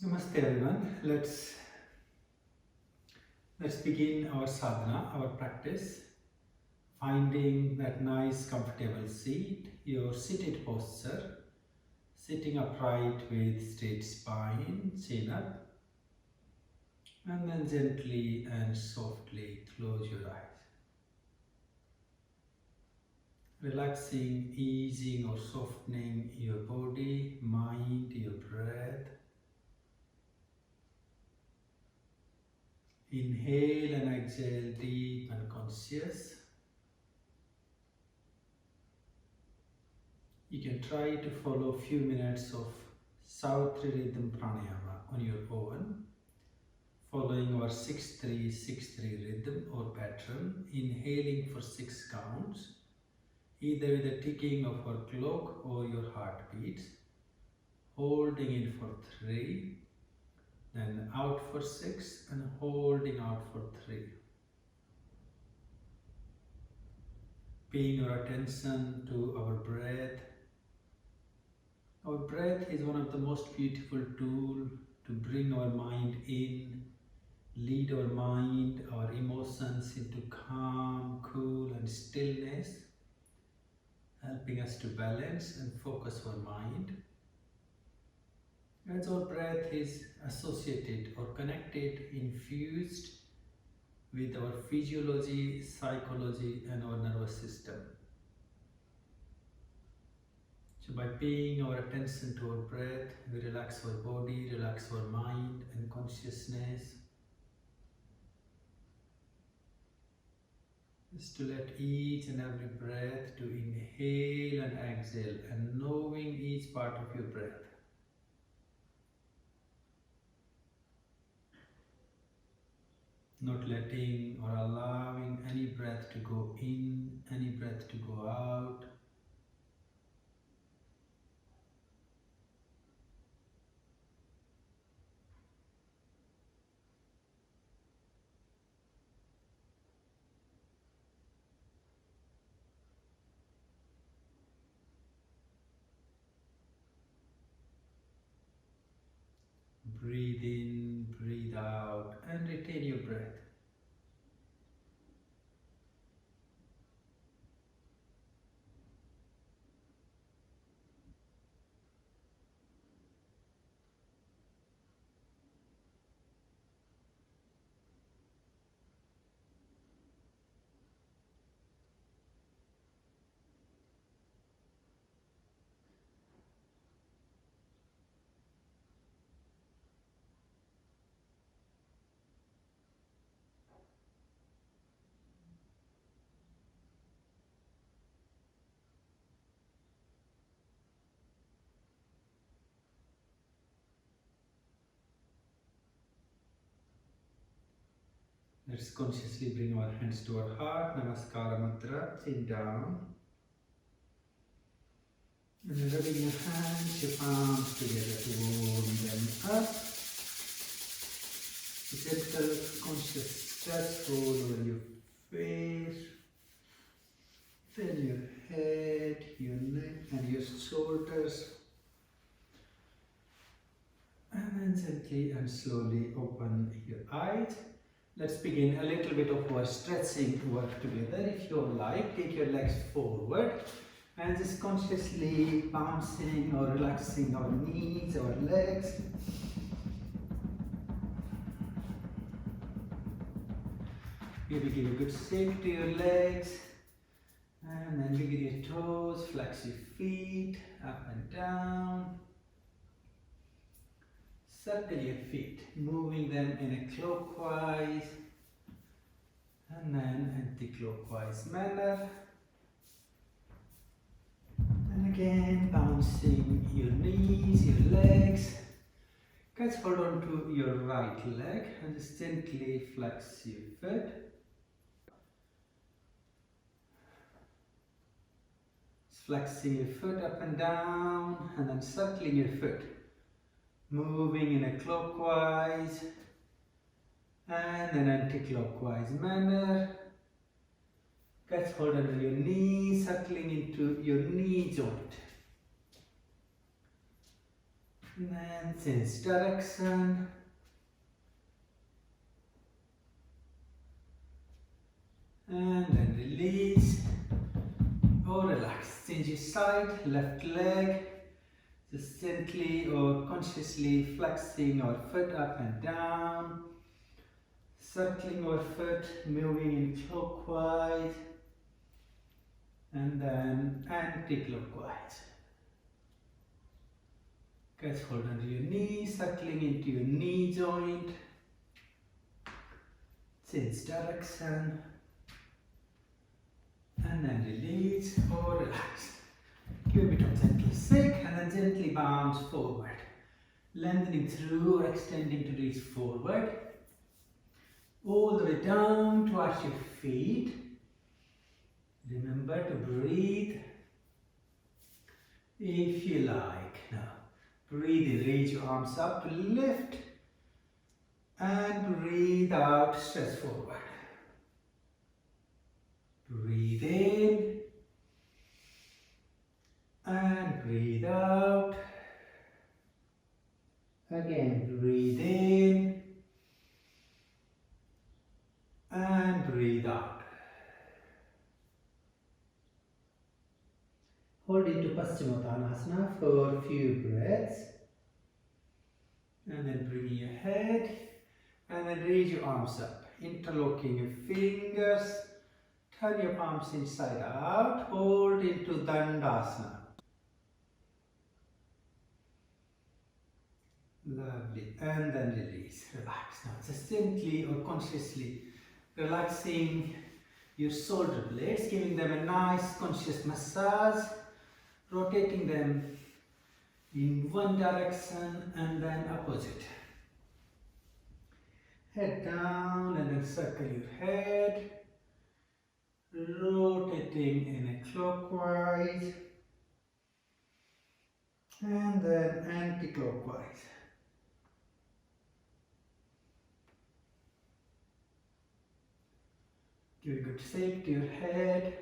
Namaste everyone. Let's begin our sadhana, our practice. Finding that nice comfortable seat, your seated posture, sitting upright with straight spine, chin up, and then gently and softly close your eyes. Relaxing, easing or softening your body, mind, your breath. Inhale and exhale, deep and conscious. You can try to follow a few minutes of Savitri rhythm pranayama on your own, following our 6-3-6-3 rhythm or pattern, inhaling for 6 counts, either with the ticking of our clock or your heartbeats, holding in for 3, then out for 6 and holding out for 3. Paying our attention to our breath. Our breath is one of the most beautiful tools to bring our mind in, lead our mind, our emotions into calm, cool and stillness, helping us to balance and focus our mind. As our breath is associated or connected, infused with our physiology, psychology and our nervous system. So by paying our attention to our breath, we relax our body, relax our mind and consciousness. Just to let each and every breath to inhale and exhale and knowing each part of your breath. Not letting or allowing any breath to go in, any breath to go out. Breathe in, breathe out, and retain your breath. Let's consciously bring our hands to our heart, Namaskar Mudra, chin down. And then rubbing your hands, your palms together to warm them up. A gentle conscious stretch all over your face, then your head, your neck and your shoulders. And then gently and slowly open your eyes. Let's begin a little bit of our stretching work together. If you like, take your legs forward and just consciously bouncing or relaxing our knees, our legs. Maybe give a good shake to your legs and then wiggle your toes, flex your feet up and down. Circle your feet, moving them in a clockwise and then anti-clockwise manner. And again, bouncing your knees, your legs. Guys, hold on to your right leg and just gently flex your foot. Just flexing your foot up and down and then circling your foot. Moving in a clockwise and an anti-clockwise manner. Guys, hold on to your knee, circling into your knee joint. And then sense direction. And then release or relax. Change your side, left leg. Just gently or consciously flexing our foot up and down. Circling our foot, moving in clockwise. And then anti-clockwise. Catch hold under your knee, circling into your knee joint. Change direction. And then release or relax. Give a bit of gentle shake and then gently bounce forward. Lengthening through or extending to reach forward. All the way down towards your feet. Remember to breathe if you like. Now, breathe in, raise your arms up to lift. And breathe out, stretch forward. Breathe in. And breathe out. Again, breathe in. And breathe out. Hold into Paschimottanasana for a few breaths. And then bring your head. And then raise your arms up. Interlocking your fingers. Turn your palms inside out. Hold into Dandasana. Lovely. And then release. Relax. Now just gently or consciously relaxing your shoulder blades, giving them a nice conscious massage, rotating them in one direction and then opposite. Head down and then circle your head, rotating in a clockwise and then anti-clockwise. Give a good shake to your head.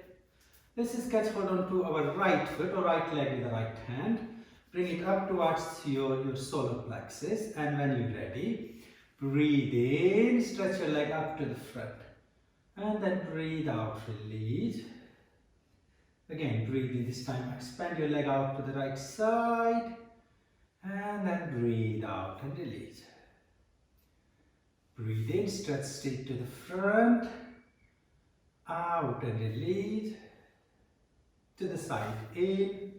Let's just catch hold on to our right foot or right leg with the right hand. Bring it up towards your solar plexus, and when you're ready, breathe in, stretch your leg up to the front. And then breathe out, release. Again, breathe in this time, expand your leg out to the right side. And then breathe out and release. Breathe in, stretch straight to the front. Out and release. To the side, in.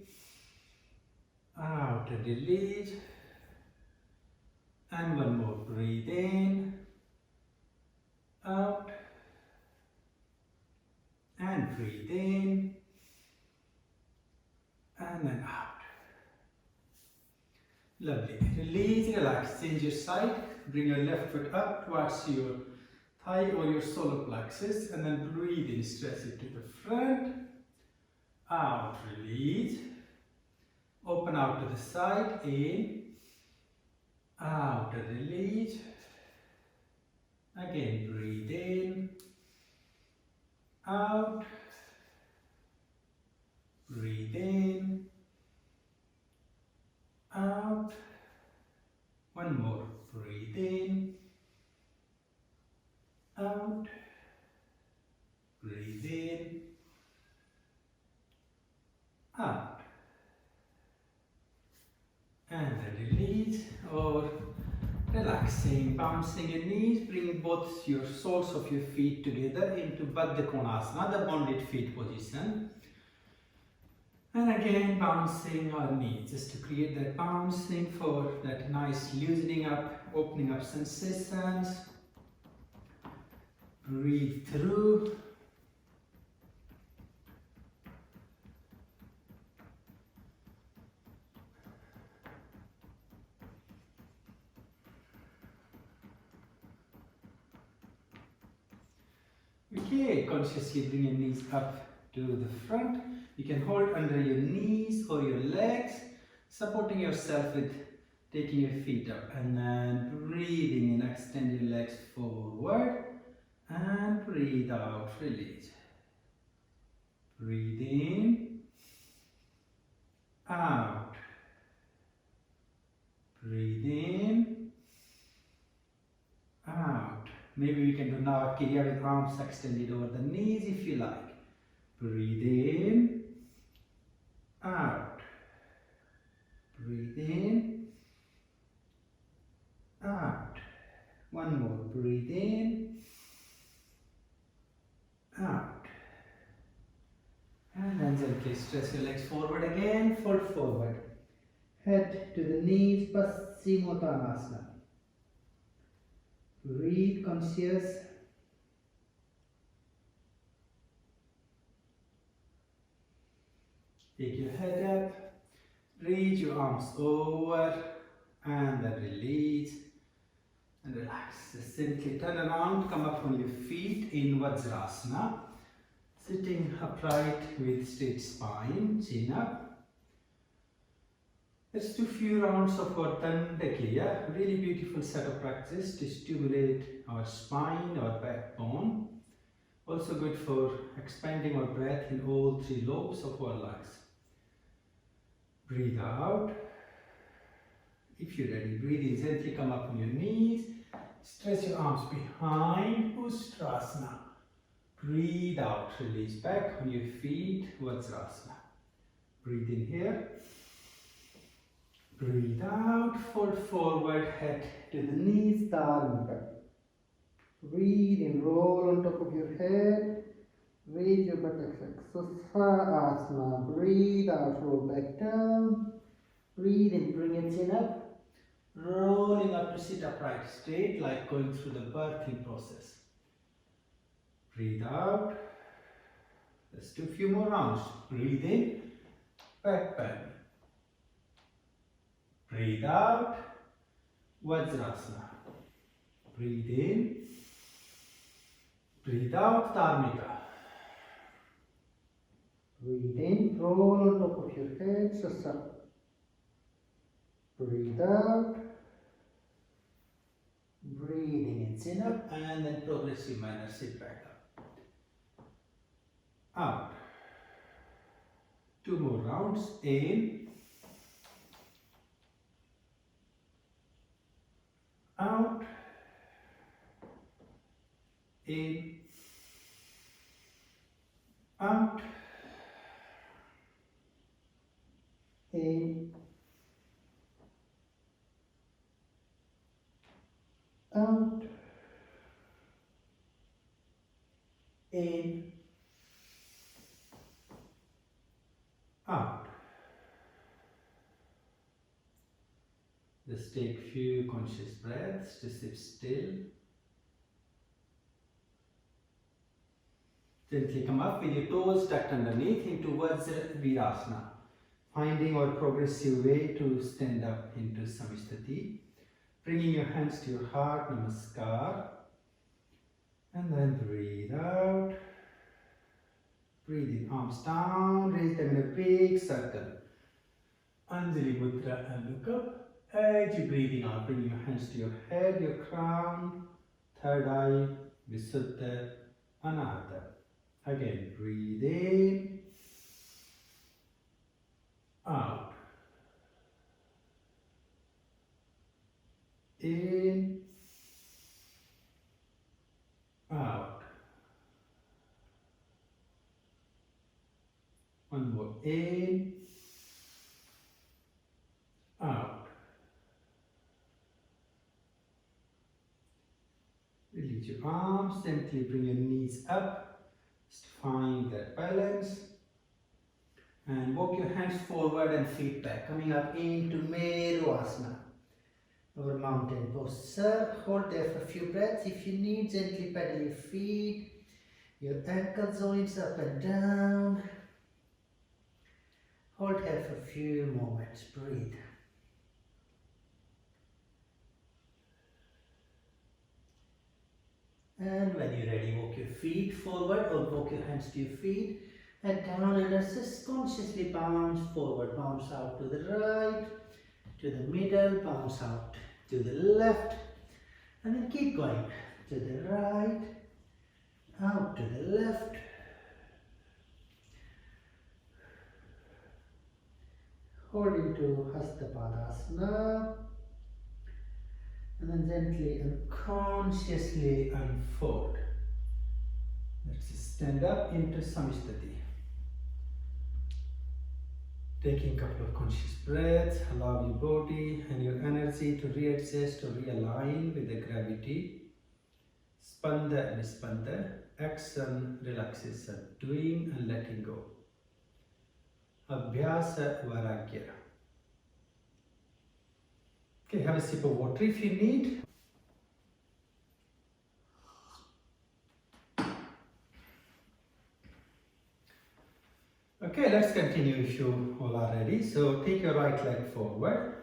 Out and release. And one more, breathe in. Out. And breathe in. And then out. Lovely. Release, relax, change your side. Bring your left foot up towards your thigh or your solar plexus, and then breathe in, stretch it to the front. Out, release. Open out to the side, in. Out and release. Again, breathe in. Out. Breathe in. Out. One more. Breathe in. Out. Breathe in. Out. And then release or relaxing, bouncing your knees, bring both your soles of your feet together into Baddha Konasana, the bonded feet position. And again, bouncing our knees, just to create that bouncing for that nice loosening up, opening up sensations. Breathe through. Okay, consciously bring your knees up to the front. You can hold under your knees or your legs, supporting yourself with taking your feet up, and then breathing in, extend your legs forward and breathe out, release. Breathe in, out, Maybe we can do now Kriya with arms extended over the knees if you like. Breathe in, out. Breathe in, out. One more. Breathe in, out. And then gently stretch your legs forward again. Fold forward. Head to the knees, Paschimottanasana. Breathe conscious. Take your head up. Reach your arms over and then release and relax. Just simply turn around, come up on your feet in Vajrasana. Sitting upright with straight spine, chin up. Let's do a few rounds of our Danda Kriya. Really beautiful set of practice to stimulate our spine, our backbone. Also good for expanding our breath in all three lobes of our lungs. Breathe out. If you're ready, breathe in gently, come up on your knees. Stretch your arms behind, Ustrasana. Breathe out, release back on your feet, Vajrasana. Breathe in here. Breathe out, fold forward, head to the knees, Dharmika. Breathe in, roll on top of your head. Raise your buttocks like Asana. Breathe out, roll back down. Breathe in, bring your chin up. Rolling up to sit upright straight like going through the birthing process. Breathe out. Let's do a few more rounds. Breathe in, back bend. Breathe out, Vajrasana. Breathe in. Breathe out, Dharmika. Breathe in, roll on top of your head, Sasana. Breathe out. Breathing in, chin up, and then progressive manner, sit back up. Out. Two more rounds. In. Out. In. Out. In. Out. In. Out. Just take a few conscious breaths to sit still. Gently come up with your toes tucked underneath into Vajravirasana. Finding our progressive way to stand up into Samistati. Bringing your hands to your heart, Namaskar. And then breathe out. Breathe in, arms down, raise them in a big circle. Anjali Mudra and look up. As you breathe out, bring your hands to your head, your crown, third eye, Visuddha, Anahata. Again, breathe in, out, in, out. One more, in, out. Release your arms, gently bring your knees up, just find that balance. And walk your hands forward and feet back, coming up into Meru Asana. Our mountain posture. Hold there for a few breaths. If you need, gently pedal your feet, your ankle joints up and down. Hold here for a few moments. Breathe. And when you're ready, walk your feet forward or walk your hands to your feet and down, and just consciously bounce forward. Bounce out to the right, to the middle, bounce out to the left, and then keep going to the right, out to the left, hold into Hasta Padasana, And then gently and consciously unfold. Let's stand up into Samistati. Taking a couple of conscious breaths, allow your body and your energy to readjust or realign with the gravity. Spanda and Nispanda, action, relaxation, doing and letting go. Abhyasa Varagya. Okay, have a sip of water if you need. Okay, let's continue if you all are ready. So take your right leg forward.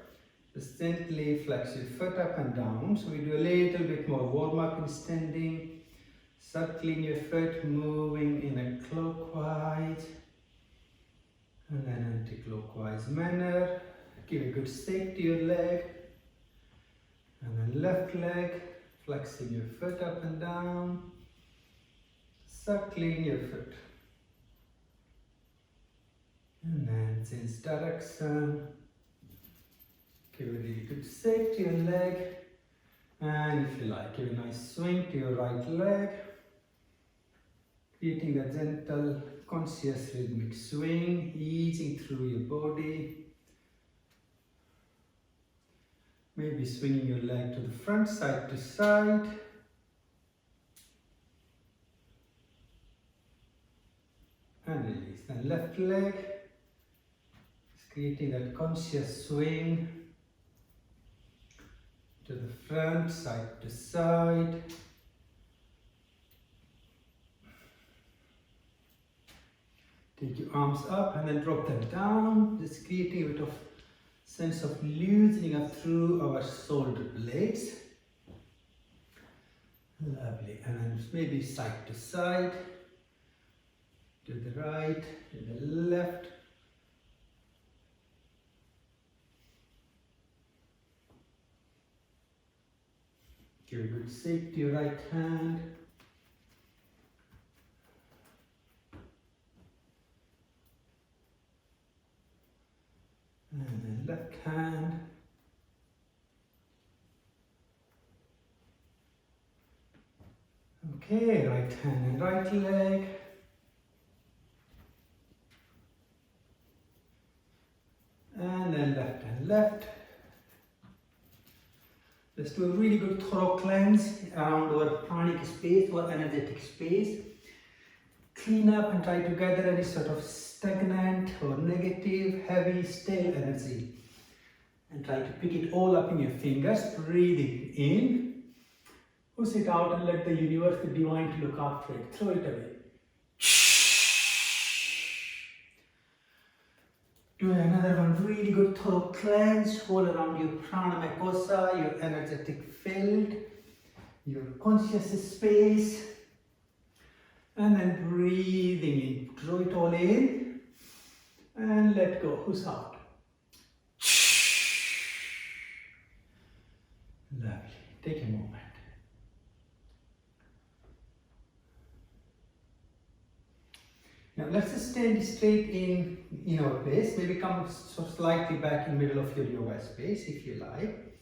Just gently flex your foot up and down. So we do a little bit more warm up in standing. Circling your foot, moving in a clockwise and then anti-clockwise manner. Give a good shake to your leg. And then left leg, flexing your foot up and down. Circling your foot. And then change direction. Give a really good shake to your leg. And if you like, give a nice swing to your right leg. Creating a gentle, conscious rhythmic swing, easing through your body. Maybe swinging your leg to the front, side to side. And release. Then left leg. Creating that conscious swing to the front, side to side. Take your arms up and then drop them down, just creating a bit of sense of loosening up through our shoulder blades. Lovely. And then maybe side to side, to the right, to the left. Give a good shake to your right hand. And then left hand. Okay, right hand and right leg. And then left and left. Let's do a really good thorough cleanse around our pranic space or energetic space. Clean up and try to gather any sort of stagnant or negative, heavy, stale energy. And try to pick it all up in your fingers, breathing in. Push it out and let the universe, the divine, to look after it. Throw it away. Do another one, really good thorough cleanse all around your pranama kosa, your energetic field, your conscious space. And then breathing in, draw it all in and let go, push out. Lovely, take a moment. Now let's just stand straight in our place. Maybe come slightly back in the middle of your yoga space if you like.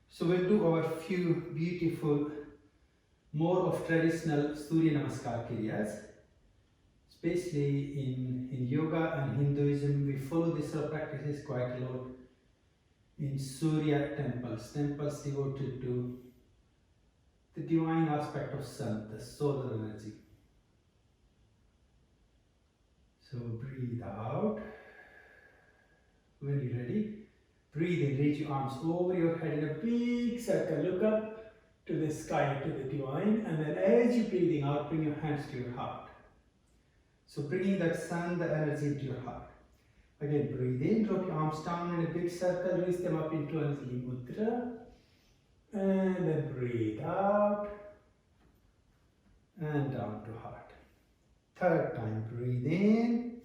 So we'll do our few beautiful, more of traditional Surya Namaskar Kriyas. Especially in yoga and Hinduism, we follow these sort of practices quite a lot in Surya temples devoted to the divine aspect of sun, the solar energy. So breathe out. When you're ready, breathe in, reach your arms over your head in a big circle. Look up to the sky, to the divine, and then as you're breathing out, bring your hands to your heart. So bringing that sun, the energy into your heart. Again, breathe in, drop your arms down in a big circle, raise them up into Anjali Mudra, and then breathe out, and down to heart. Third time, breathe in,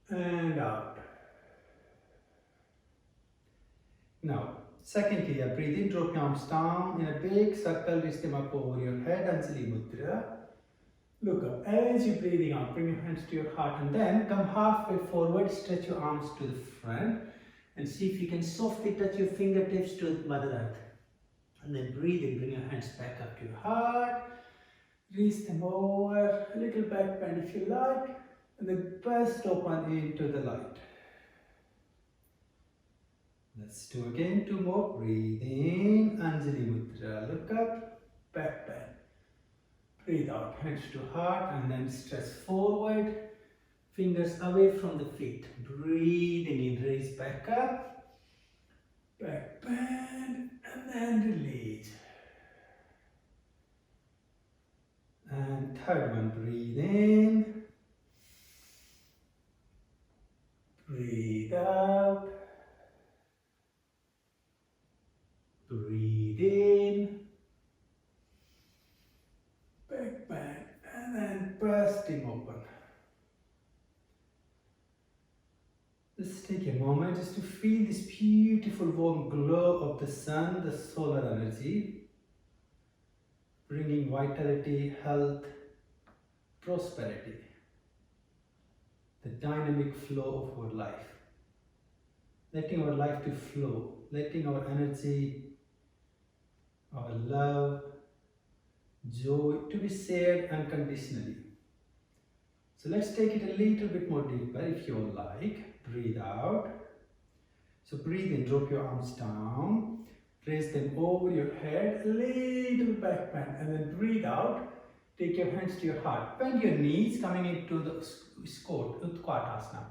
and out. Now, second Kriya, breathe in, drop your arms down in a big circle, raise them up over your head, Anjali Mudra. Look up, as you're breathing out, bring your hands to your heart and then come halfway forward, stretch your arms to the front And see if you can softly touch your fingertips to Mother Earth. And then breathe in, bring your hands back up to your heart. Reach them over, a little back bend if you like. And then burst open into the light. Let's do again 2 more. Breathe in, Anjali Mudra. Look up, back bend. Breathe out, hands to heart, and then stretch forward. Fingers away from the feet. Breathing in, raise back up. Back bend, and then release. And third one, breathe in. Breathe out. Breathe in. Back bend, and then bursting open. Let's take a moment just to feel this beautiful warm glow of the sun, the solar energy, bringing vitality, health, prosperity, the dynamic flow of our life, letting our life to flow, letting our energy, our love, joy to be shared unconditionally. So let's take it a little bit more deeper if you like. Breathe out. So breathe in, drop your arms down, raise them over your head, a little back bend, and then breathe out. Take your hands to your heart. Bend your knees coming into the squat, Utkatasana,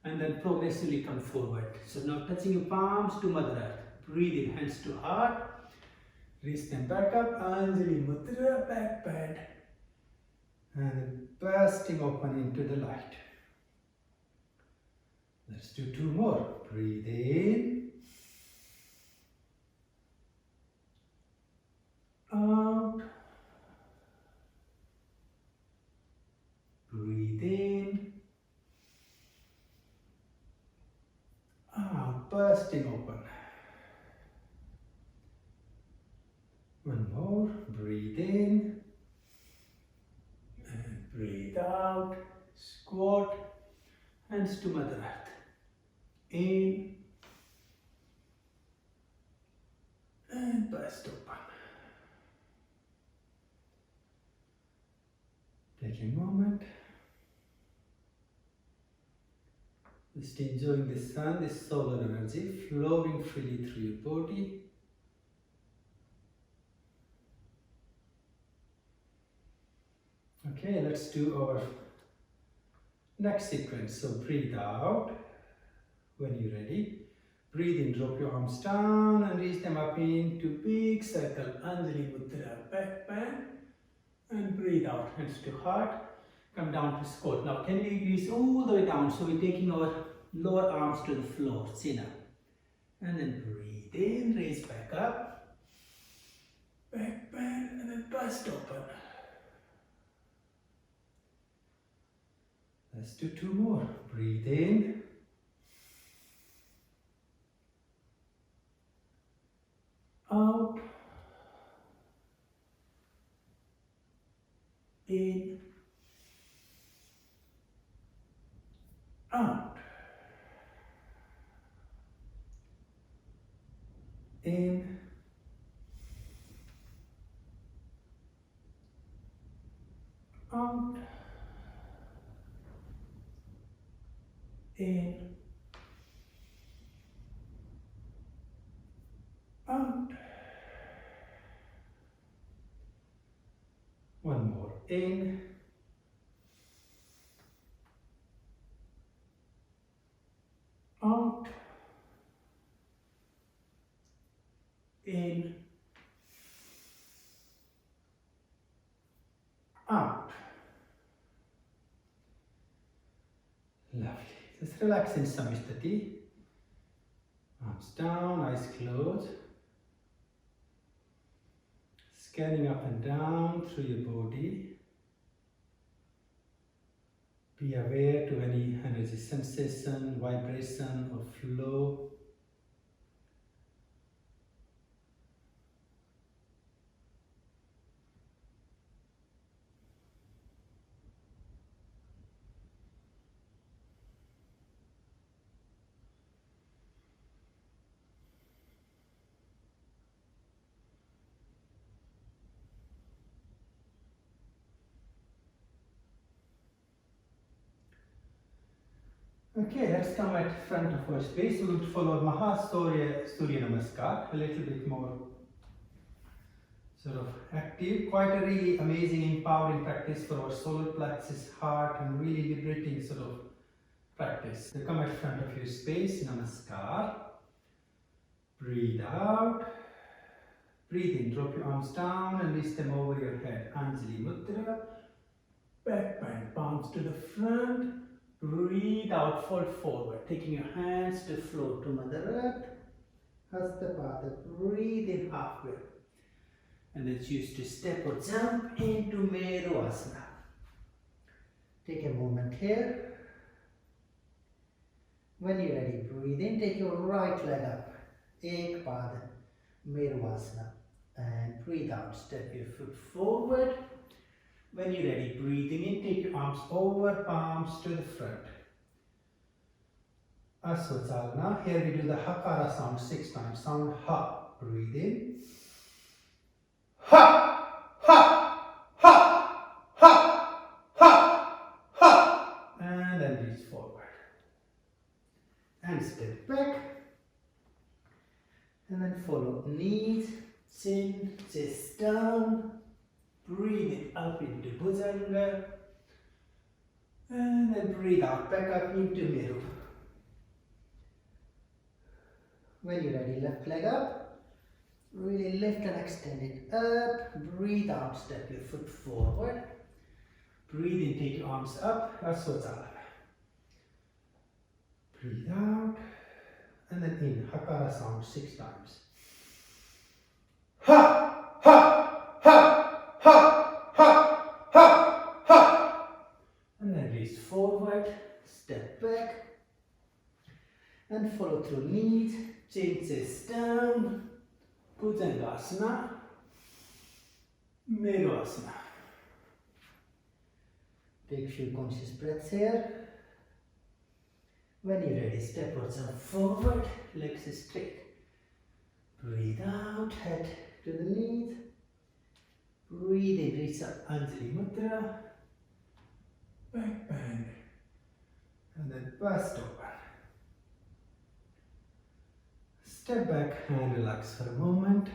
and then progressively come forward. So now touching your palms to Mother Earth. Breathe in, hands to heart. Raise them back up, Anjali Mudra, back bend, and bursting open into the light. Let's do 2 more. Breathe in, out, breathe in, out, bursting open. One more. Breathe in and breathe out. Squat, hands to Mother Earth. In and burst open. Take a moment. Just enjoying the sun, this solar energy flowing freely through your body. Okay, let's do our next sequence. So breathe out when you're ready. Breathe in, drop your arms down and reach them up into big circle. Anjali Mudra, back bend. And breathe out, hands to heart. Come down to squat. Now can we reach all the way down? So we're taking our lower arms to the floor, chin up. And then breathe in, raise back up. Back bend, and then burst open. Let's do 2 more. Breathe in. Out. In. Out. In. Out. In. Out. One more. In. Out. In. Out. Lovely. Just relax in Samistati. Arms down, eyes closed. Scanning up and down through your body. Be aware to any energy sensation, vibration or flow. Okay, let's come at front of our space. We will follow Mahashaurya Surya Namaskar, a little bit more sort of active. Quite a really amazing, empowering practice for our solar plexus, heart, and really liberating sort of practice. So come at front of your space, Namaskar. Breathe out. Breathe in, drop your arms down and reach them over your head. Anjali Mudra. Back bend, palms to the front. Breathe out, fold forward, taking your hands to float to Mother Earth. Hatha Pada. Breathe in halfway. And then choose to step or jump into Meru Asana. Take a moment here. When you're ready, breathe in, take your right leg up. Ek Pada, Meru Asana. And breathe out, step your foot forward. When you're ready, breathing in, take your arms over, palms to the front. Asana. Here we do the Hakara sound 6 times. Sound Ha. Breathe in. Ha! Ha! Ha! Ha! Ha! Ha! And then reach forward. And step back. And then follow knees, chin, chest down. Breathe it up into Bhujanga. And then breathe out, back up into Meru. When you're ready, left leg up. Really lift and extend it up. Breathe out, step your foot forward. Breathe in, take your arms up. Asana. Breathe out. And then in, Hakara sound 6 times. Ha! Ha! Ha! Ha! Ha! Ha! Ha! And then reach forward, step back, and follow through knees, chin, chest down, Bhujangasana, Meru Asana. Take a few conscious breaths here. When you're ready, step or jump forward, legs straight. Breathe out, head to the knees. Breathe in, reach up, Anjali Mudra. Back bend. And then bust open. Step back and relax for a moment.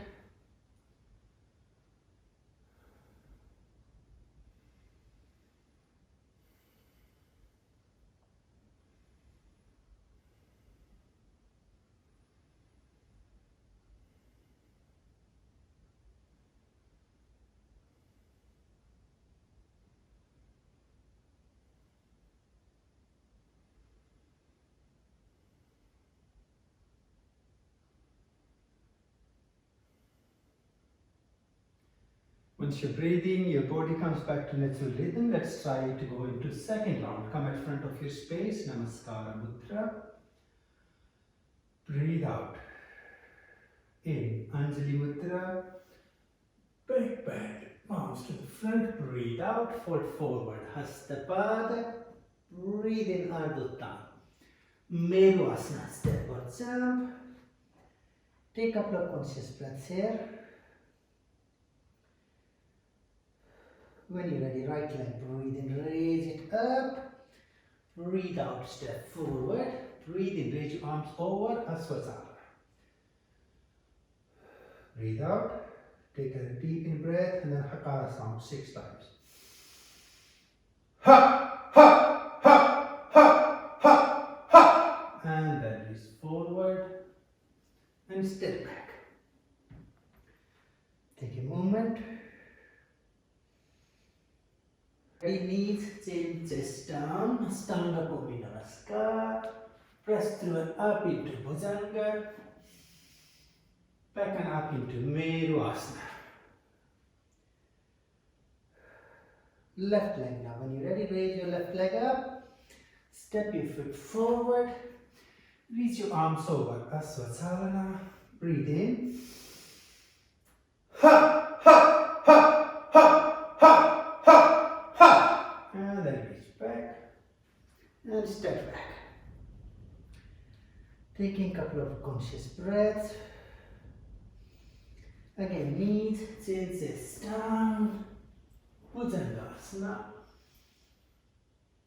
Once you're breathing, your body comes back to natural rhythm. Let's try to go into second round. Come at front of your space, Namaskar Mudra. Breathe out. In, Anjali Mudra. Back bend, palms to the front. Breathe out, fold forward. Hatha Pada. Breathe in, Ardha. Meru Asana, step or jump. Take a couple of conscious breaths here. When you're ready, right leg, breathe in, raise it up. Breathe out, step forward. Breathe in, raise your arms over, Asana. Breathe out, take a deep in breath, and then Hakara sound 6 times. Ha! Ha! Ha! Ha! Ha! Ha! And then reach forward and step back. Take a moment. Knees, chin, chest down, Stanga Bhumi Namaskar. Press through and up into Bhujanga. Back and up into Meru Asana. Left leg now. When you're ready, raise your left leg up. Step your foot forward. Reach your arms over. Asana. Breathe in. Ha! Ha! Ha! Ha! Ha! And then reach back and step back. Taking a couple of conscious breaths. Again, knees, chin, chest down. Bhujangasana.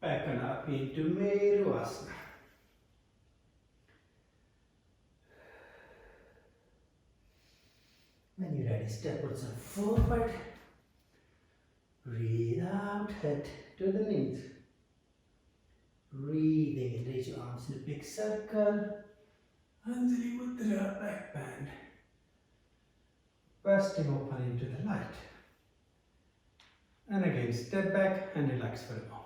Back and up into Meru Asana. ready, step or jump forward. Breathe out, head to the knees. Breathing in, raise your arms in a big circle. Anjali Mudra, back bend. Bursting open into the light. And again, step back and relax for a moment.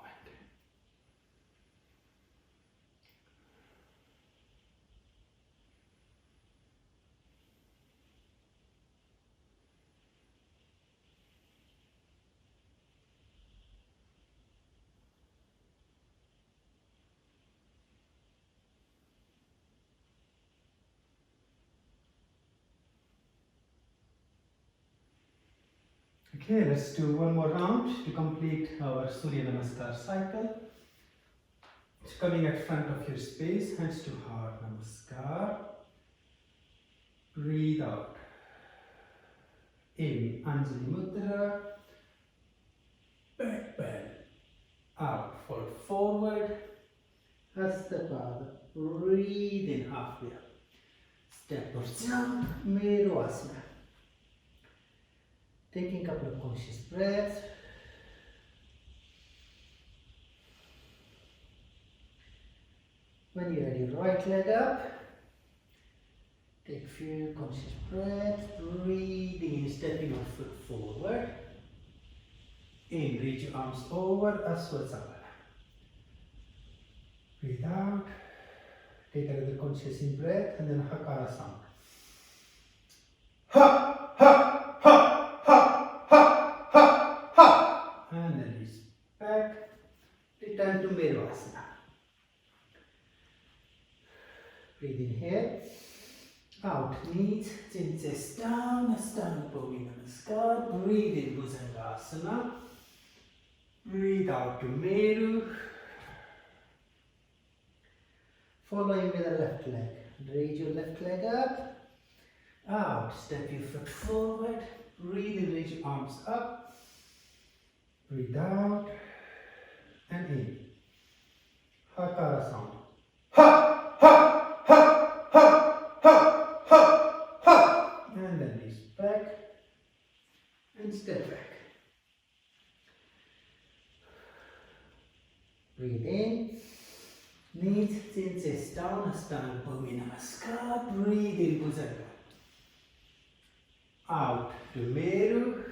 Okay, let's do one more round to complete our Surya Namaskar cycle. So coming at front of your space, hands to heart, Namaskar. Breathe out. In, Anjali Mudra. Back bend. Out, fold forward. Hatha Pada. Breathe in halfway up. Step or jump, Meru Asana. Taking a couple of conscious breaths. When you're ready, right leg up. Take a few conscious breaths. Breathing in, stepping your foot forward. In, reach your arms over, Asana. Breathe out. Take another conscious in breath and then Hakara sound. Ha, ha, ha, ha, ha, ha, ha. And then release back. Return to Meru Asana. Breathe in here. Out, knees, chin, chest down, Standing Pranayama Namaskar. Breathe in Bhujangasana. Breathe out to Meru. Following with the left leg. Raise your left leg up. Out. Step your foot forward. Breathe in, raise your arms up. Breathe out. And in. Hakara sound. Ha! Ha! Ha! Ha! Ha! Ha! Ha! And then release back. And step back. Breathe in. Knees, chin, chest down, Standing Pranayama Namaskar. Breathe in, Bhujanga. Out to Meru.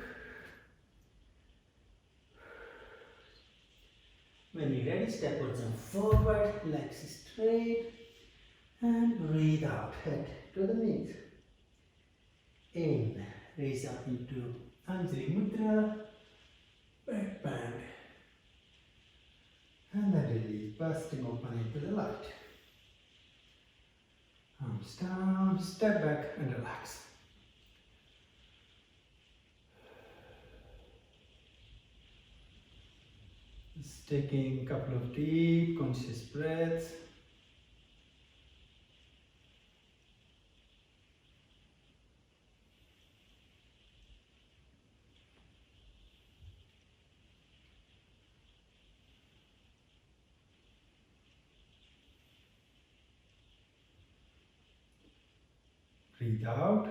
When you're ready, step or jump forward, legs straight, and breathe out, head to the knees. In, raise up into Anjali Mudra, back bend. And then release, bursting open into the light. Arms down, step back and relax. Just taking a couple of deep, conscious breaths. Breathe out.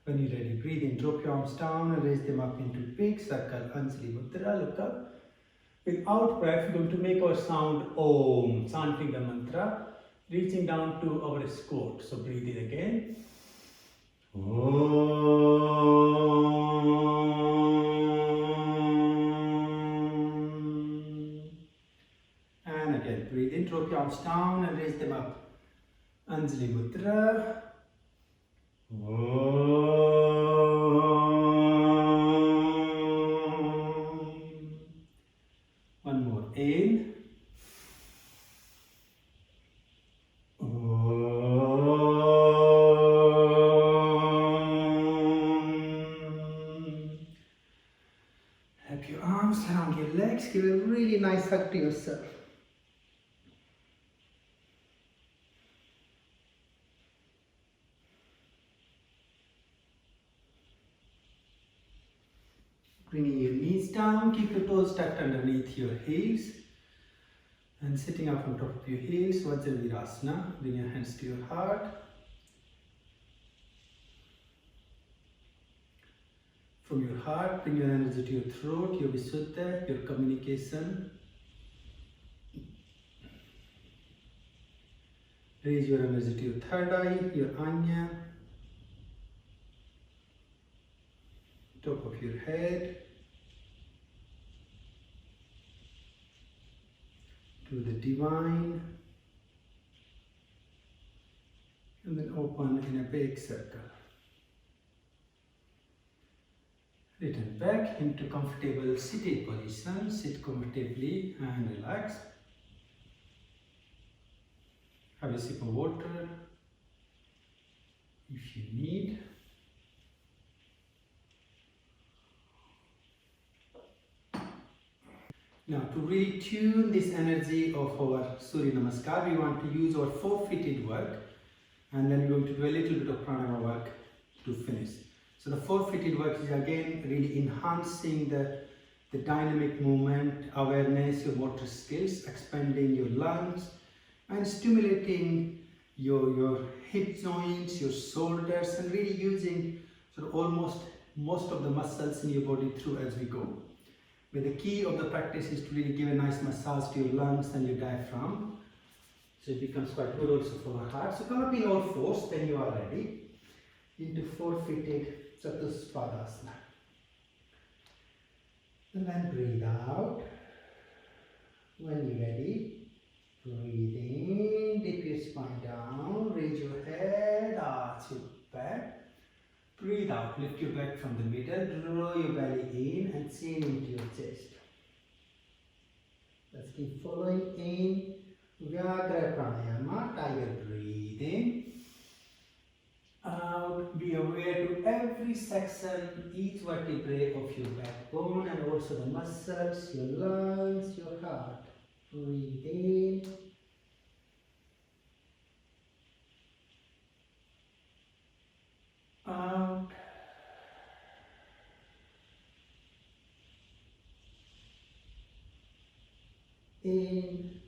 When you're ready, breathe in, drop your arms down and raise them up into big circle, Anjali Mudra, look up. With out breath, we're going to make our sound Om, chanting the mantra, reaching down to our scot. So breathe in again. Om. And again, breathe in, drop your arms down and raise them up. Anjali Mudra. Om. One more. In. Om. Wrap your arms around your legs. Give a really nice hug to yourself. Bringing your knees down, keep your toes tucked underneath your heels. And sitting up on top of your heels, Vajravirasana. Bring your hands to your heart. From your heart, bring your energy to your throat, your Visuddha, your communication. Raise your energy to your third eye, your Anya, top of your head, to the divine, and then open in a big circle. Return back into comfortable seated position. Sit comfortably and relax. Have a sip of water if you need. Now to really tune this energy of our Surya Namaskar, we want to use our four-footed work, and then we're going to do a little bit of Pranava work to finish. So the four-footed work is again really enhancing the dynamic movement, awareness, your motor skills, expanding your lungs, and stimulating your hip joints, your shoulders, and really using sort of almost most of the muscles in your body through as we go. But the key of the practice is to really give a nice massage to your lungs and your diaphragm. So it becomes quite good also for the heart. So come up in all fours when you are ready into four-footed Chatus Pada Work. And then breathe out. When you're ready, breathe in, dip your spine down, raise your head, arch your back. Breathe out, lift your back from the middle, draw your belly in and chin into your chest. Let's keep following in. Vyayama Pranayama, tiger breathing. Out, be aware to every section, each vertebrae of your backbone and also the muscles, your lungs, your heart. Breathe in. Out. In.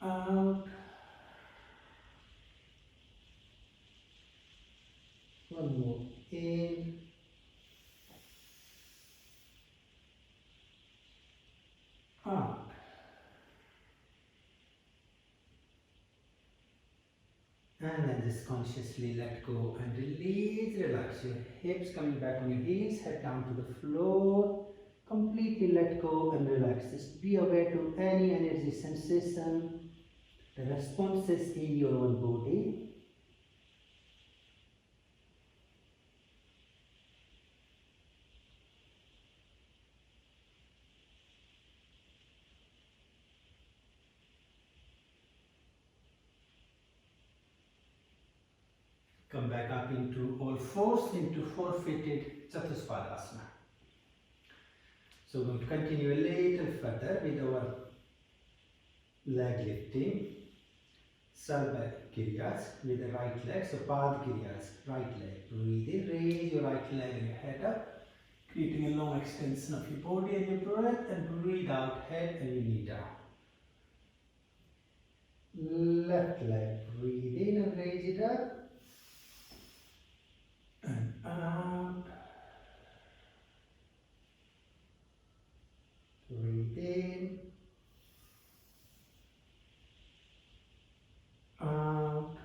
Out. One more. In. Out. And then just consciously let go and release, relax your hips, coming back on your heels, head down to the floor. Completely let go and relax. Just be aware to any energy sensation, the responses in your own body. Come back up into all fours, into four-footed Chatus Pada Work. So we're going to continue a little further with our leg lifting. Sarva Kiryas with the right leg. So Pad Kiryas, right leg. Breathe in, raise your right leg and your head up, creating a long extension of your body and your breath, and breathe out, head and your knee down. Left leg, breathe in and raise it up. And out. Breathe in. Out.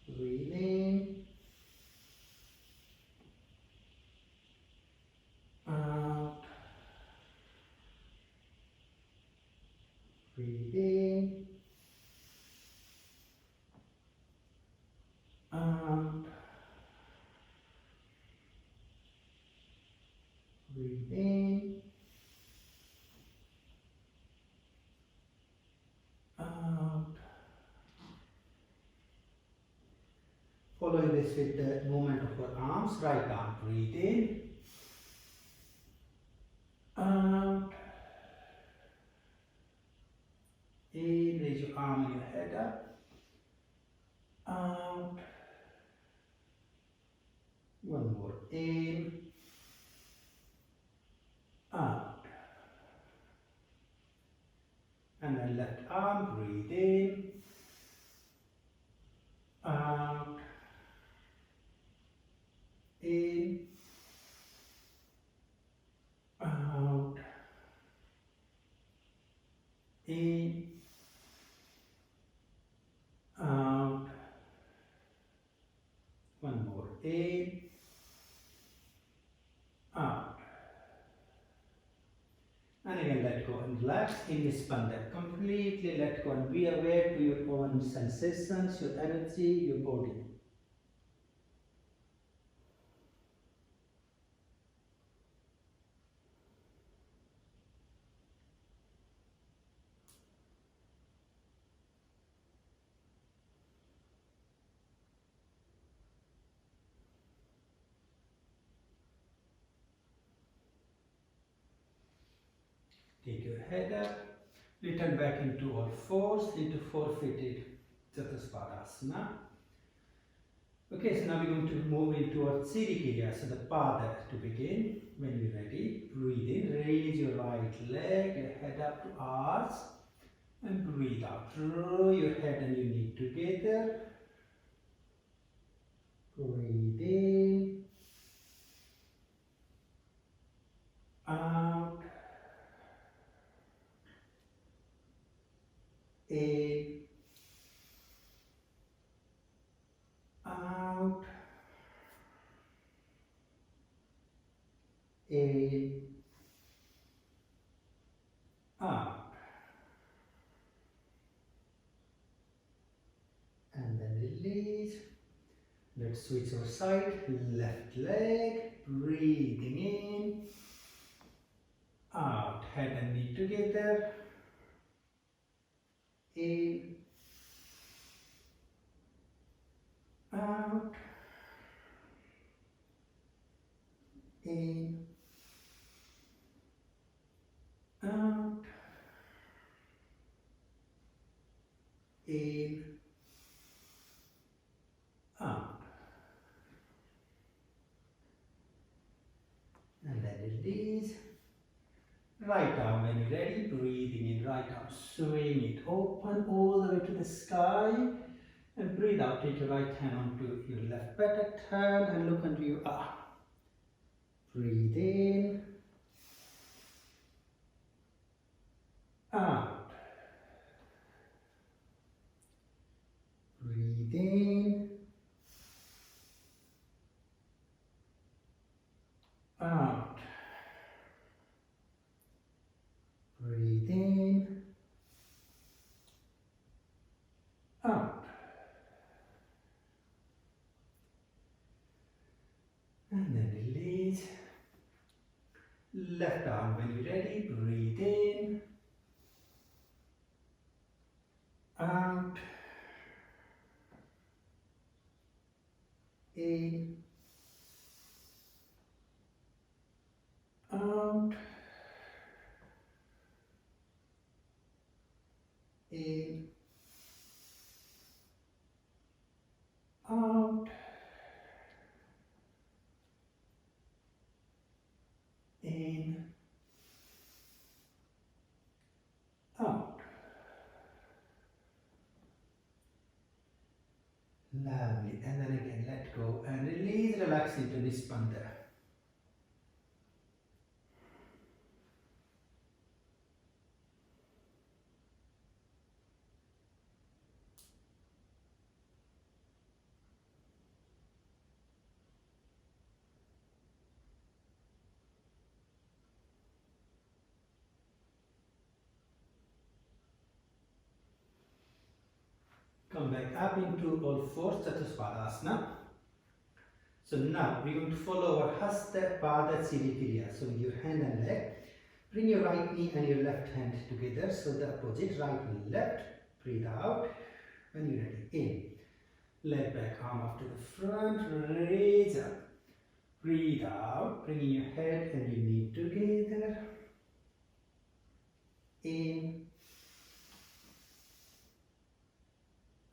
Breathe in. Out. Breathe in. Out. Breathe in. Out. Following this with the movement of our arms, right arm, breathe in. Out. In, raise your arm and your head up. Out. One more. In. Out. And then left arm, breathe in. in, out, in, out. One more, in, out. And again let go and relax in this Nispanda. Completely let go and be aware to your own sensations, your energy, your body. Take your head up, return back into all fours, into four-footed Chatus Pada Asana. Okay, so now we're going to move into our Kriya, so the Pada to begin. When you're ready, breathe in, raise your right leg, your head up to arch, and breathe out. Draw your head and your knee together. Breathe in, out, in, out, in, out. And then release. Let's switch our side. Left leg, breathing in, out. Head and knee together. In, out, in, out, in, out. And then release. Right arm when you're ready, breathing in, right arm, swing it open all the way to the sky. And breathe out, take your right hand onto your left buttock, turn and look under your arm. Breathe in, out. Breathe in, out. Breathe in, out. And then release. Left arm when you're ready, breathe in, out, in, out, in, out, in, out. Lovely. And then again, let go and release, relax into Nispanda. Come back up into all fours, Chatus Pada Asana. So now we're going to follow our Hasta Pada Kriya. So with your hand and leg, bring your right knee and your left hand together. So the opposite, right and left. Breathe out. When you're ready, in. Leg back, arm up to the front, raise up. Breathe out, bringing your head and your knee together. In.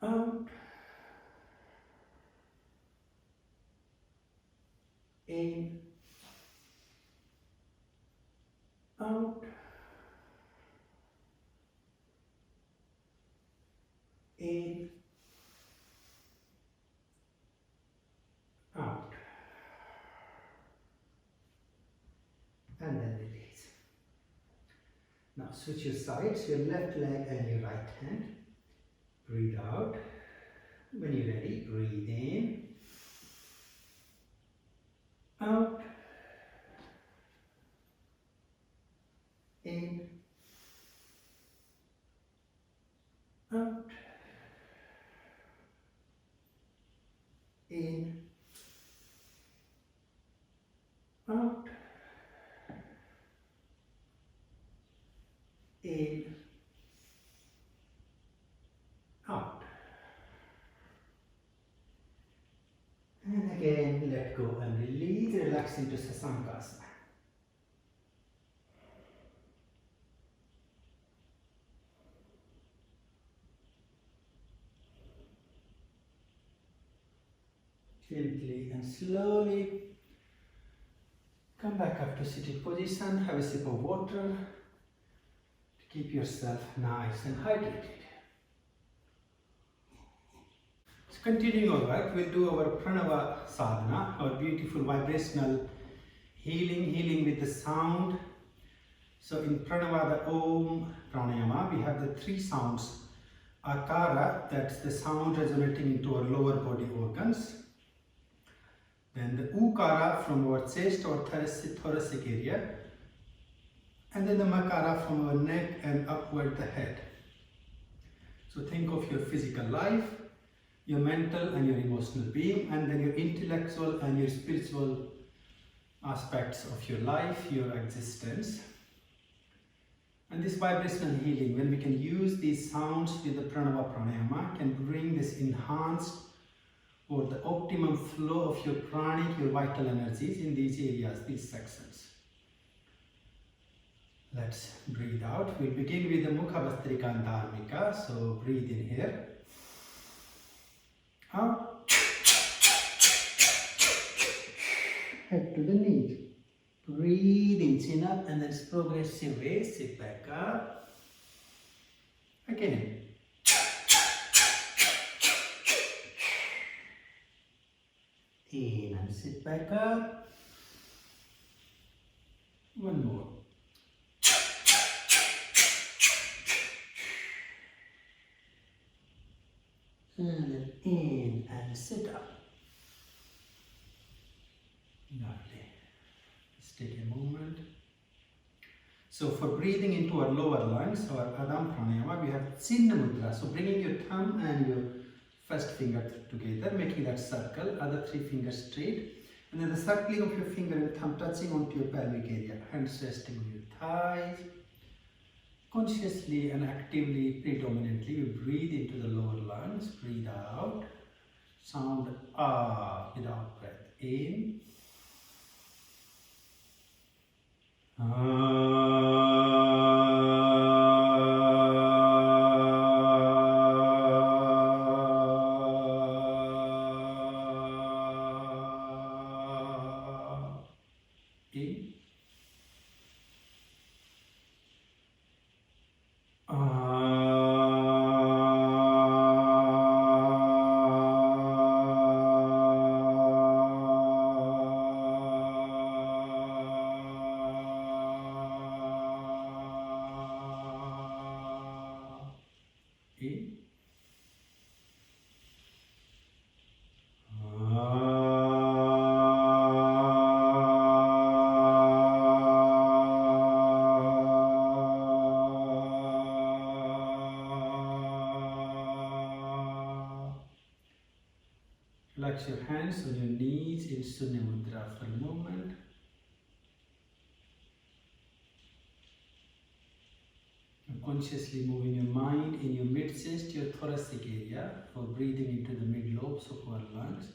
Out. In. Out. In. Out. Now switch your sides, your left leg and your right hand. Breathe out. When you're ready, breathe in, out, in, out, in, out, in, out. And again, let go and release, relax into Sasankasana. Gently and slowly come back up to sitting position, have a sip of water to keep yourself nice and hydrated. So continuing our work, we'll do our Pranava Sadhana, our beautiful vibrational healing with the sound. So in Pranava, the Om Pranayama, we have the three sounds. Akara, that's the sound resonating into our lower body organs. Then the Ukara from our chest or thoracic area. And then the Makara from our neck and upward the head. So think of your physical life, your mental and your emotional being, and then your intellectual and your spiritual aspects of your life, your existence. And this vibrational healing, when we can use these sounds with the Pranava Pranayama, can bring this enhanced or the optimum flow of your pranic, your vital energies in these areas, these sections. Let's breathe out. We'll begin with the Mukha Vastrika and Dharmika. So breathe in here. Out. Head to the knees. Breathe in, chin up, and then progressive way, sit back up. Again. In and sit back up. One more. And then in and sit up. Lovely. Let's take a moment. So for breathing into our lower lungs, our Adam Pranayama, we have Chinna Mudra. So bringing your thumb and your first finger together, making that circle, other three fingers straight. And then the circling of your finger and thumb touching onto your pelvic area. Hands resting on your thighs. Consciously and actively, predominantly, you breathe into the lower lungs. Breathe out. Sound ah without breath. In. In. In. Relax your hands on your knees in Sunya Mudra for a moment. And consciously moving your mind in your mid-chest, your thoracic area, for breathing into the mid-lobes of our lungs.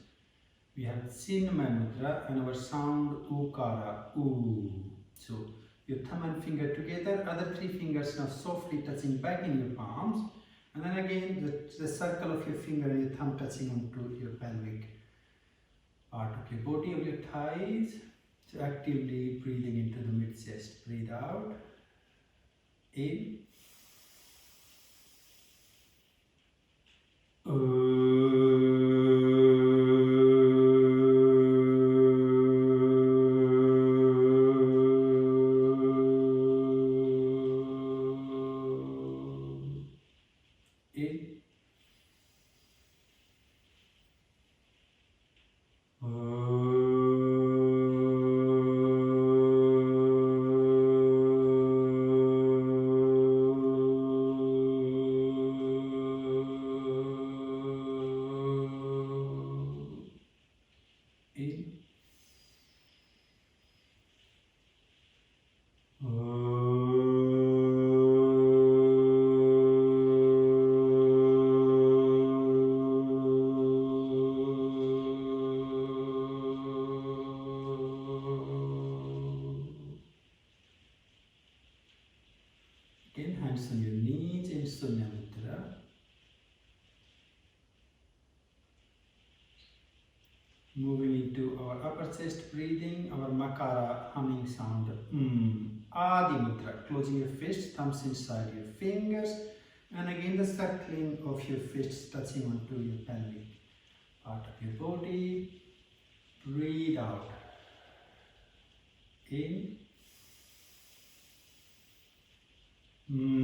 We have Chinmaya Mudra and our sound Ukara, oo. So your thumb and finger together, other three fingers now softly touching back in your palms. And then again, the circle of your finger and your thumb touching onto your pelvic part of your body, of your thighs. So actively breathing into the mid-chest. Breathe out. In. chest breathing, our Makara humming sound. Adi Mudra, closing your fists, thumbs inside your fingers, and again the circling of your fists touching onto your pelvic part of your body. Breathe out. In. In.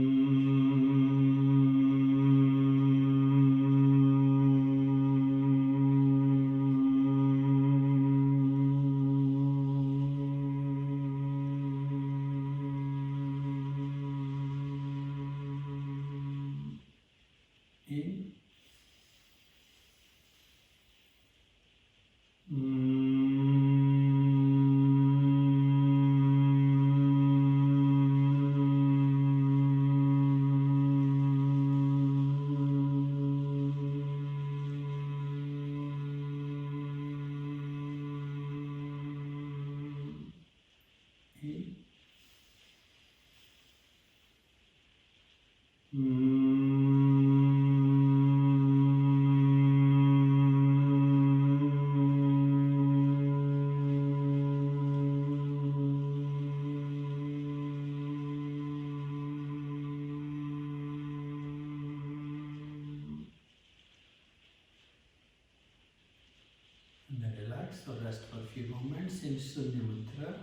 And then relax or rest for a few moments in Surya Mudra.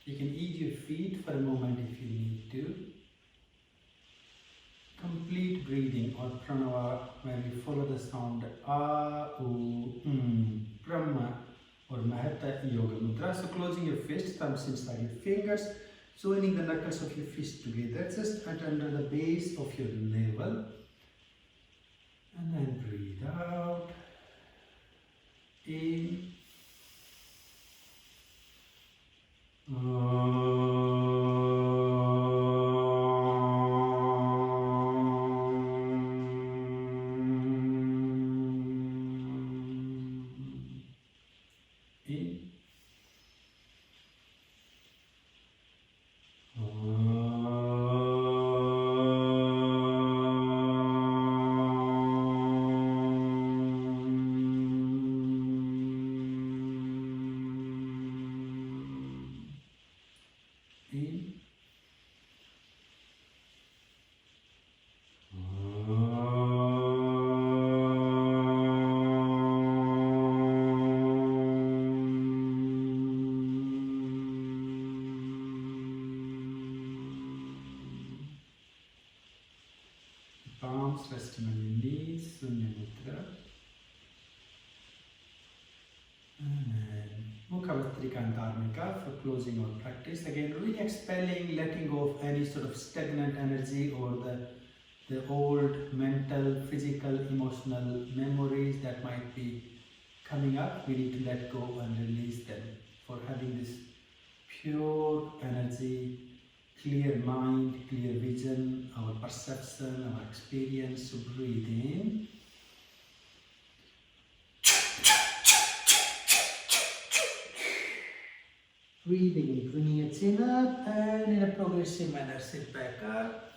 You can ease your feet for a moment if you need to. Complete breathing or Pranava, where we follow the sound A, U, Brahma or Hatha Yoga Mudra. So closing your fists, thumbs inside your fingers, joining the knuckles of your fists together, just under the base of your navel. And then breathe out. In. In. In. Palms resting on your knees, Surya Mudra. And then Mukha and Dharmika for closing our practice. Again, really expelling, letting go of any sort of stagnant energy or the old mental, physical, emotional memories that might be coming up. We need to let go and release them for having this pure energy, clear mind, clear vision, our perception, our experience. So breathe in. Breathing in, bringing your chin up, and in a progressive manner, sit back up.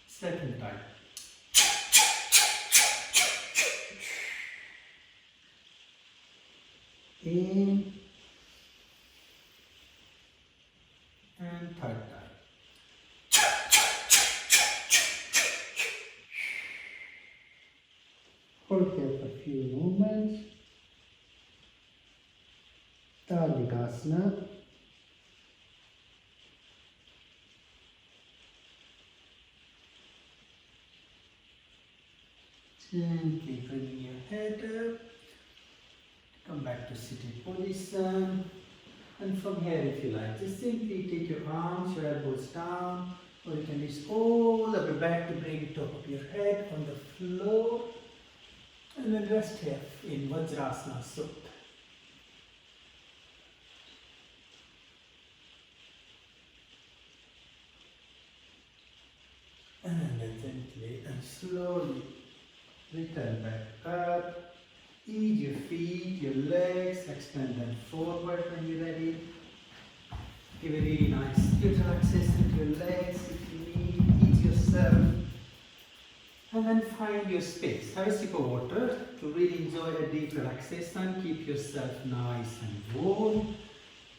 Second time. In. And third time. Hold here for a few moments. Asana. Gently bringing your head up. Come back to sitting position. And from here, if you like, just simply take your arms, your elbows down, or you can reach all the way back to bring the top of your head on the floor. And then rest here in Vajrasana Sukha. And then gently and slowly return back up. Ease your feet, your legs, extend them forward when you're ready. Give a really nice good relaxation to your legs if you need. Ease yourself. And then find your space. Have a sip of water to really enjoy a deep relaxation. Keep yourself nice and warm.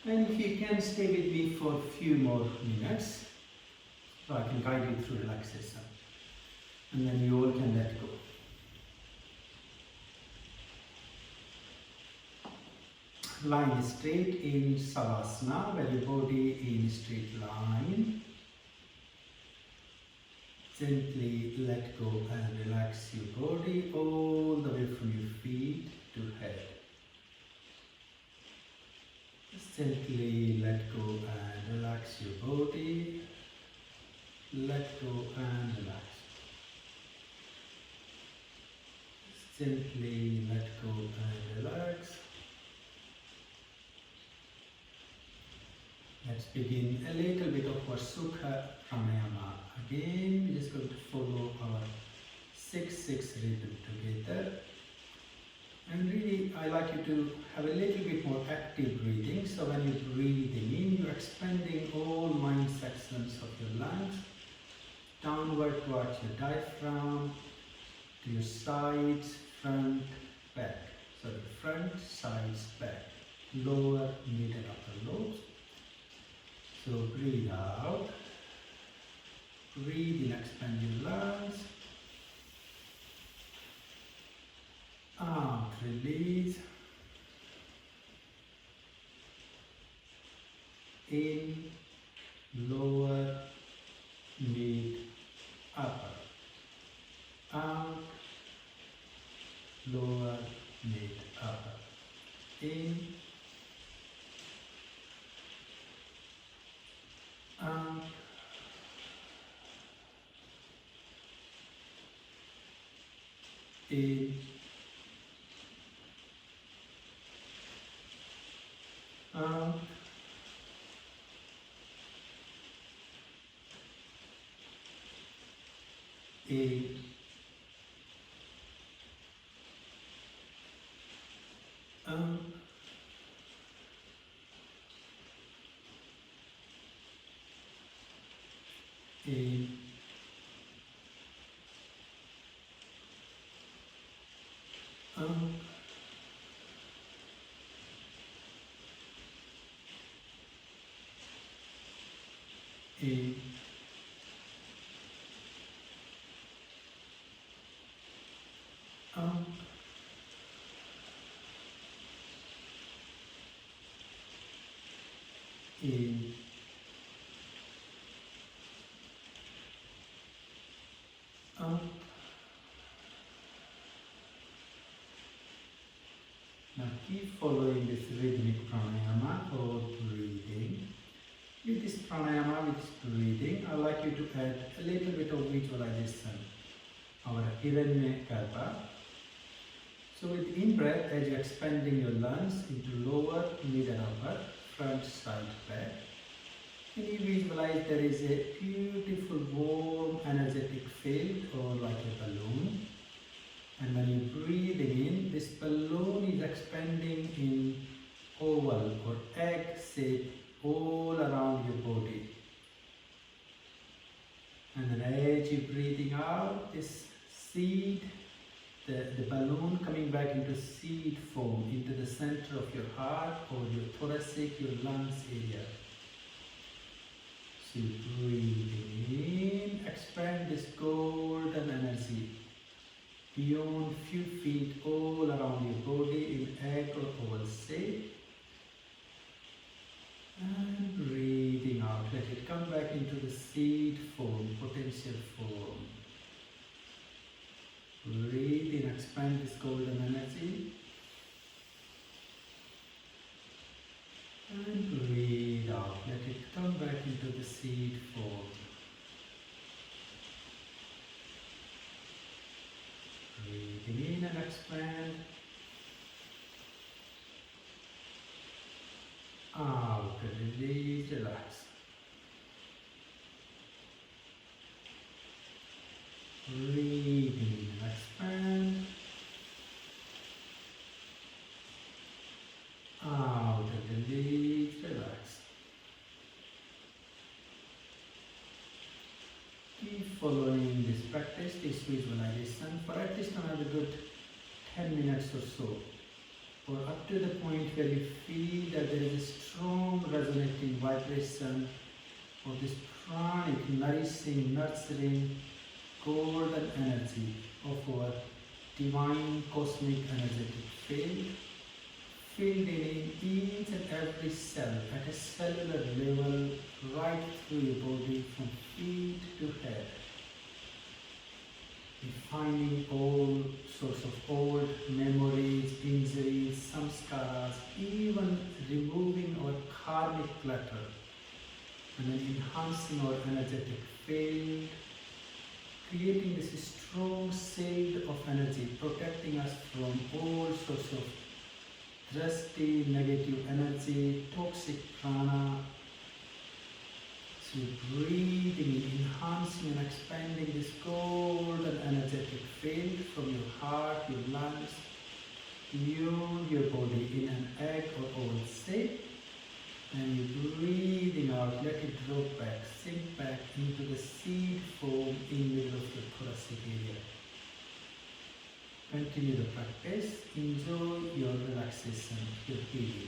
And if you can, stay with me for a few more minutes, so I can guide you through relaxation. And then you all can let go. Line straight in Savasana, where your body in straight line. Gently let go and relax your body all the way from your feet to head. Just gently let go and relax your body. Let go and relax. Just gently let go and relax. Let's begin a little bit of our Sukha Pranayama. Again, we're just going to follow our 6-6 rhythm together. And really, I like you to have a little bit more active breathing. So when you're breathing in, you're expanding all mind sections of your lungs, downward towards your diaphragm, to your sides, front, back. So the front, sides, back, lower, mid and upper lobes. So breathe out, breathe in, expand your lungs, out, release, in, lower, mid, upper, out, lower, mid, upper, in, out, in, out, in, out, in, out, in, out, in, out. Now keep following this rhythmic pranayama or breathing. With this pranayama, with this breathing, I'd like you to add a little bit of visualization, our Hiranya Garbha. So with in-breath, as you're expanding your lungs into lower, mid and upper, front, side, back, can you visualize there is a beautiful, warm, energetic field or like a balloon. And when you're breathing in, this balloon is expanding in oval or egg shape all around your body. And then as you're breathing out, this seed, the balloon coming back into seed form, into the center of your heart or your thoracic, your lungs area. So breathing in, expand this golden energy beyond few feet all around your body in egg or oval shape. And breathing out, let it come back into the seed form, potential form. Breathe in, expand this golden energy. And breathe out, let it come back into the seed form. Breathing in and expand. Out, release, relax. Breathing in, expand. Out, release, relax. Keep following this practice this visualization for at least another good 10 minutes or so, or up to the point where you feel that there is a strong resonating vibration of this pranic, nourishing, nurturing, golden energy of our divine cosmic energetic field, filled in each and every cell at a cellular level, right through your body from feet to head, defining all sorts of old memories, injuries, samskaras, even removing our karmic clutter, and then enhancing our energetic field, creating this strong shield of energy, protecting us from all sorts of drastic negative energy, toxic prana. So breathing in, enhancing and expanding this golden energetic field from your heart, your lungs, beyond your body in an egg or oval shape. And you breathing out, let it drop back, sink back into the seed form in the middle of the thoracic area. Continue the practice, enjoy your relaxation, your healing.